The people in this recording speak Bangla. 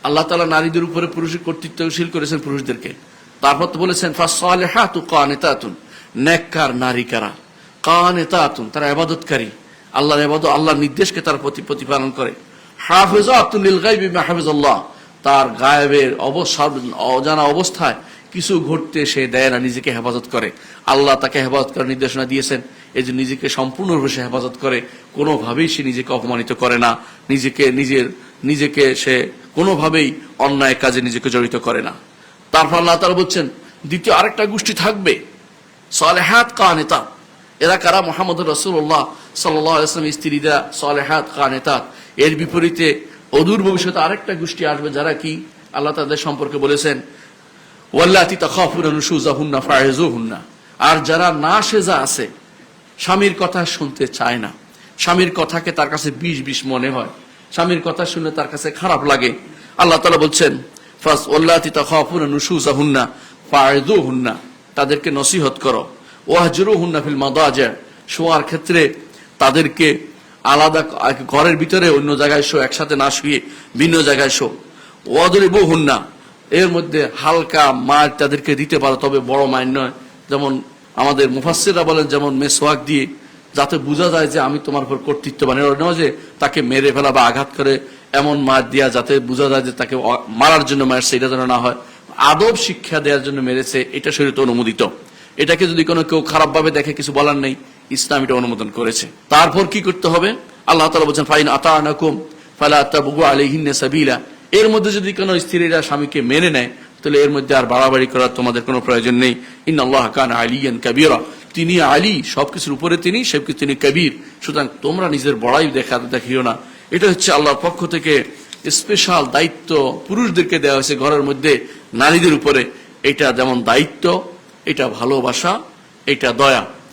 আল্লাহ তাআলা নারীদের উপরে পুরুষের কর্তৃত্বশীল করেছেন পুরুষদেরকে। তারপর তো বলেছেন ফাসসালিহাতু কানিতাতুন, নেককার নারী কারা? কানিতাতুন, তারা ইবাদতকারী, আল্লাহর ইবাদত, আল্লাহর নির্দেশকে তার প্রতি প্রতিপালন করে। হাফিজাতুন লিল গায়বি মা হাফিজাল্লাহ, তার গায়েবের অজানা অবস্থায় কিছু ঘটতে সে দেয় না, নিজেকে হেফাজত করে। আল্লাহ তাকে হেফাজত করার নির্দেশনা দিয়েছেন, এই যে নিজেকে সম্পূর্ণরূপে সে হেফাজত করে, কোনোভাবেই সে নিজেকে অপমানিত করে না, নিজেকে সে কোনোভাবেই অন্যায় কাজে নিজেকে জড়িত করে না। তারপর আল্লাহ তাআলা বলছেন দ্বিতীয় আরেকটা গোষ্ঠী থাকবে, সালেহাত কানিতাত। এরা কারা? মুহাম্মদুর রাসূলুল্লাহ সাল্লাল্লাহু আলাইহি ওয়াসাল্লাম স্ত্রীরা সালেহাত কানিতাত। এর বিপরীতে অদূর ভবিষ্যতে আরেকটা গোষ্ঠী আসবে, যারা কি আল্লাহ তাদের সম্পর্কে বলেছেন ওয়াল্লাতি তাখাফুনা নুশুজাহুন্না ফাইজুহুন্না। আর যারা নাশেজা আছে, স্বামীর কথা শুনতে চায় না, স্বামীর কথাকে তার কাছে বিষ মনে হয়, স্বামীর কথা শুনে তার কাছে খারাপ লাগে, আল্লাহ তাআলা বলছেন ফাস ওয়াল্লাতি তাখাফুনা নুশুজাহুন্না ফাইজুহুন্না, তাদেরকে নসিহত করো। ওয়াহজুরুহুন্না ফিল মাদাজি, শোয়ার ক্ষেত্রে তাদেরকে আলাদা ঘরের ভিতরে অন্য জায়গায় শো, একসাথে না শুয়ে ভিন্ন জায়গায় শো। ওয়াদরিবুহুন্না, এর মধ্যে হালকা মার তাদেরকে দিতে পারো, তবে বড় মার নয়। যেমন আমাদের মুফাসসিররা বলেন, যেমন মেসওয়াক দিয়ে, যাতে বোঝা যায় যে আমি তোমার উপর কর্তৃত্ববান। এর নয় যে তাকে মেরে ফেলা বা আঘাত করে এমন মার দেয়া যাতে বোঝা যায় যে তাকে মারার জন্য মারছে, এটা যেন না হয়। আদব শিক্ষা দেওয়ার জন্য মেরেছে, এটা শরীয়তে অনুমোদিত। এটাকে যদি কেউ খারাপ ভাবে দেখে, কিছু বলার নেই, ইসলাম এটা অনুমোদন করেছে। তারপর কি করতে হবে? আল্লাহ তাআলা বলেছেন ফাইন আতানাকুম ফালা তাবগু আলাইহিন্না সাবিলা, এর মধ্যে যদি কোনো স্ত্রীরা স্বামীকে মেনে নেয়, তাহলে এর মধ্যে আর বাড়াবাড়ি করার তোমাদের কোনো প্রয়োজন নেই। ইন্নাল্লাহ কানা আলিয়ান কাবীরা, তিনি আলী, সবকিছুর উপরে তিনি, সবকিছু তিনি কবির। সুতরাং তোমরা নিজের বড়াই দেখিও না। এটা হচ্ছে আল্লাহর পক্ষ থেকে স্পেশাল দায়িত্ব পুরুষদেরকে দেওয়া হয়েছে ঘরের মধ্যে নারীদের উপরে। এটা যেমন দায়িত্ব, এটা ভালোবাসা, এটা দয়া।